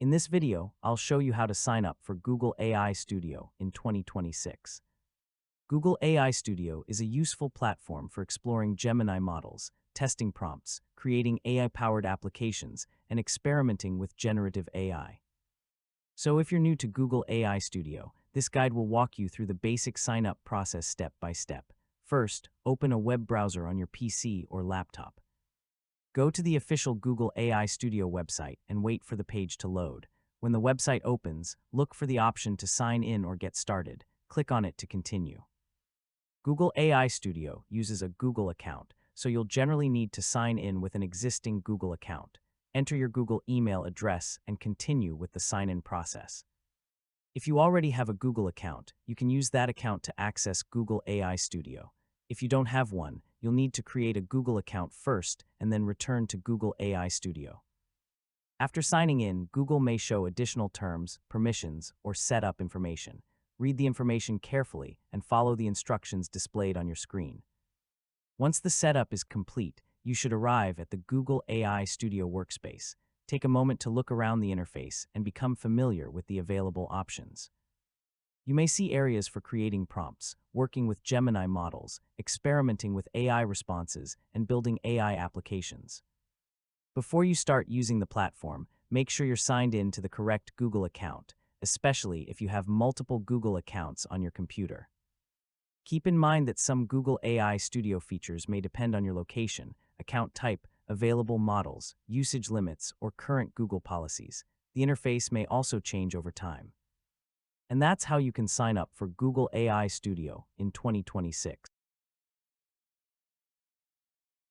In this video, I'll show you how to sign up for Google AI Studio in 2026. Google AI Studio is a useful platform for exploring Gemini models, testing prompts, creating AI-powered applications, and experimenting with generative AI. So if you're new to Google AI Studio, this guide will walk you through the basic sign-up process step by step. First, open a web browser on your PC or laptop. Go to the official Google AI Studio website and wait for the page to load. When the website opens, look for the option to sign in or get started. Click on it to continue. Google AI Studio uses a Google account, so you'll generally need to sign in with an existing Google account. Enter your Google email address and continue with the sign-in process. If you already have a Google account, you can use that account to access Google AI Studio. If you don't have one, you'll need to create a Google account first and then return to Google AI Studio. After signing in, Google may show additional terms, permissions, or setup information. Read the information carefully and follow the instructions displayed on your screen. Once the setup is complete, you should arrive at the Google AI Studio workspace. Take a moment to look around the interface and become familiar with the available options. You may see areas for creating prompts, working with Gemini models, experimenting with AI responses, and building AI applications. Before you start using the platform, make sure you're signed in to the correct Google account, especially if you have multiple Google accounts on your computer. Keep in mind that some Google AI Studio features may depend on your location, account type, available models, usage limits, or current Google policies. The interface may also change over time. And that's how you can sign up for Google AI Studio in 2026.